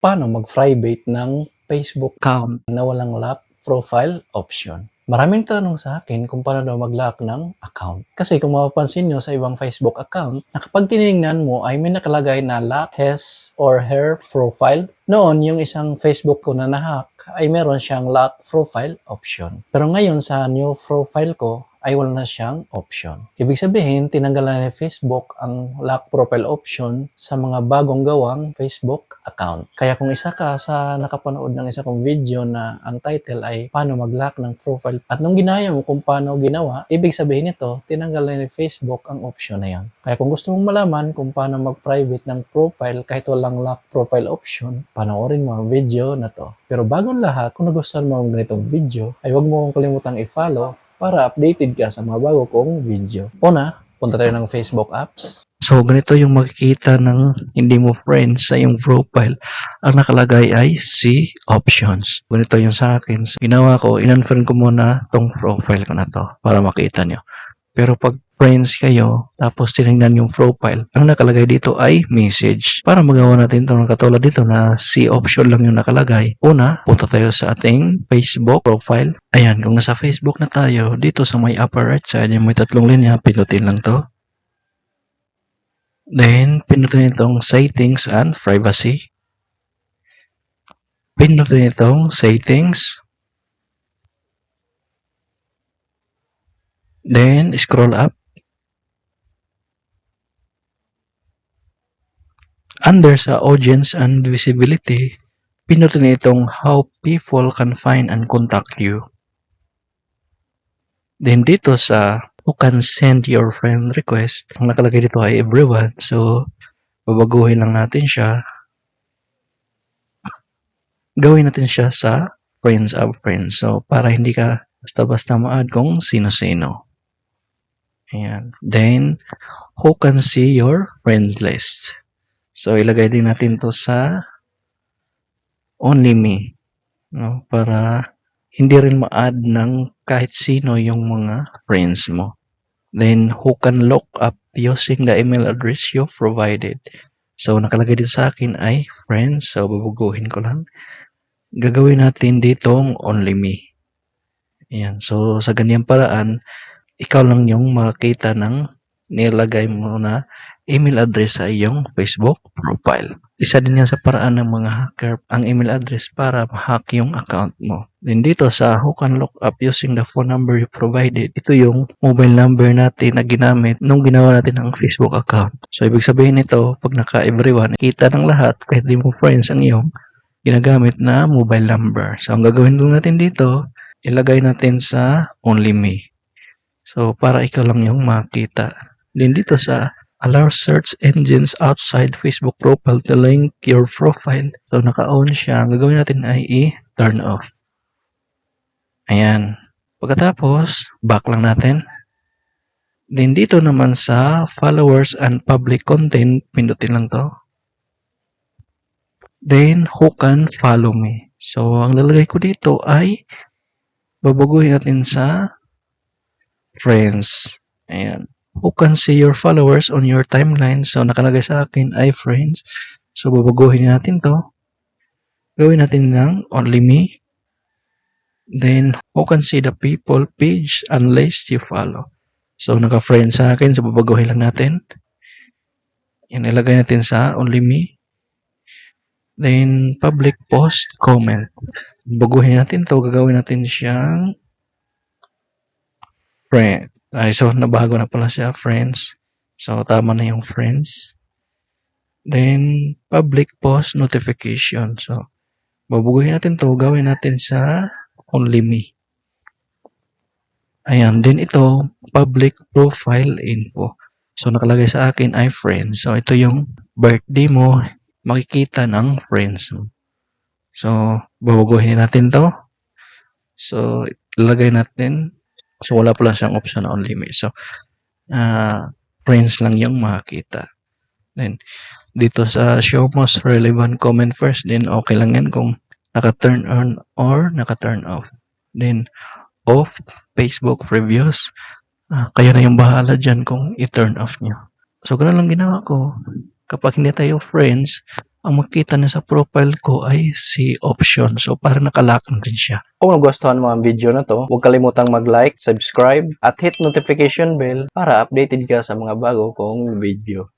Paano mag-private ng Facebook account na walang lock profile option? Maraming tanong sa akin kung paano daw mag-lock ng account. Kasi kung mapapansin nyo sa ibang Facebook account, na kapag tinignan mo ay may nakalagay na lock his or her profile. Noon, yung isang Facebook ko na nahack ay meron siyang lock profile option. Pero ngayon sa new profile ko, ay wala na siyang option. Ibig sabihin, tinanggalan ni Facebook ang lock profile option sa mga bagong gawang Facebook account. Kaya kung isa ka sa nakapanood ng isa kong video na ang title ay paano mag-lock ng profile at nung ginaya mo kung paano ginawa, ibig sabihin nito, tinanggalan ni Facebook ang option na yan. Kaya kung gusto mong malaman kung paano mag-private ng profile kahit walang lock profile option, panoorin mo ang video na to. Pero bagong lahat, kung nagustuhan mo ang ganitong video, ay huwag mo kong kalimutang i-follow para updated ka sa mga bago kong video. Una, punta tayo ng Facebook apps. So, ganito yung makikita ng hindi mo friends sa iyong profile. Ang nakalagay ay see options. Ganito yung sa akin. So, ginawa ko, in-unfriend ko muna tong profile ko na to para makita nyo. Pero pag friends kayo, tapos tinignan yung profile, ang nakalagay dito ay message. Para magawa natin ito ng katulad dito na see option lang yung nakalagay. Una, punta tayo sa ating Facebook profile. Ayan, kung nasa Facebook na tayo, dito sa may upper right side, yung may tatlong linya, pinutin lang to. Then, pinutin itong settings and privacy. Pinutin itong settings. Then, scroll up. Under sa audience and visibility, pinutin itong how people can find and contact you. Then, dito sa who can send your friend request, ang nakalagay dito ay everyone. So, babaguhin lang natin siya. Gawin natin siya sa friends of friends. So, para hindi ka basta-basta ma-add kung sino-sino. Ayan. Then, who can see your friends list? So, ilagay din natin to sa only me. No? Para hindi rin ma-add ng kahit sino yung mga friends mo. Then, who can look up using the email address you provided? So, nakalagay din sa akin ay friends. So, babaguhin ko lang. Gagawin natin ditong only me. Ayan. So, sa ganyang paraan, ikaw lang yung makakita ng nilagay mo na email address sa iyong Facebook profile. Isa din yan sa paraan ng mga hacker ang email address para ma-hack yung account mo. Then dito sa who can look up using the phone number you provided, ito yung mobile number natin na ginamit nung ginawa natin ang Facebook account. So, ibig sabihin nito, pag naka-everyone, kita ng lahat, kahit di mo friends ang iyong ginagamit na mobile number. So, ang gagawin natin dito, ilagay natin sa only me. So, para ikaw lang yung makita. Then dito sa allow search engines outside Facebook profile to link your profile. So, naka-on siya. Ang gagawin natin ay i-turn off. Ayan. Pagkatapos, back lang natin. Then dito naman sa followers and public content, pindutin lang to. Then, who can follow me? So, ang lalagay ko dito ay babaguhin natin sa friends. Ayan. Who can see your followers on your timeline? So, nakalagay sa akin ay friends. So, babaguhin natin to. Gawin natin ng only me. Then, who can see the people page unless you follow? So, naka-friend sa akin. So, babaguhin lang natin. Yan, ilagay natin sa only me. Then, public post, comment. Baguhin natin to. Gagawin natin siyang friend. So, nabago na pala siya, friends. So, tama na yung friends. Then, public post notification. So, babaguhin natin to. Gawin natin sa only me. Ayan. Then, ito, public profile info. So, nakalagay sa akin ay friends. So, ito yung birthday mo. Makikita ng friends mo. So, babaguhin natin to. So, ilagay natin. So, wala pala siyang option na only me. So, friends lang yung makakita. Then, dito sa show most relevant comment first, then okay lang yan kung naka-turn on or naka-turn off. Then, off Facebook previews. Kayo na yung bahala dyan kung i-turn off nyo. So, ganun lang ginawa ko. Kapag hindi tayo friends, ang makita niya sa profile ko ay si option. So, parang nakalock na din siya. Kung nagustuhan mo ang video na to, huwag kalimutang mag-like, subscribe, at hit notification bell para updated ka sa mga bago kong video.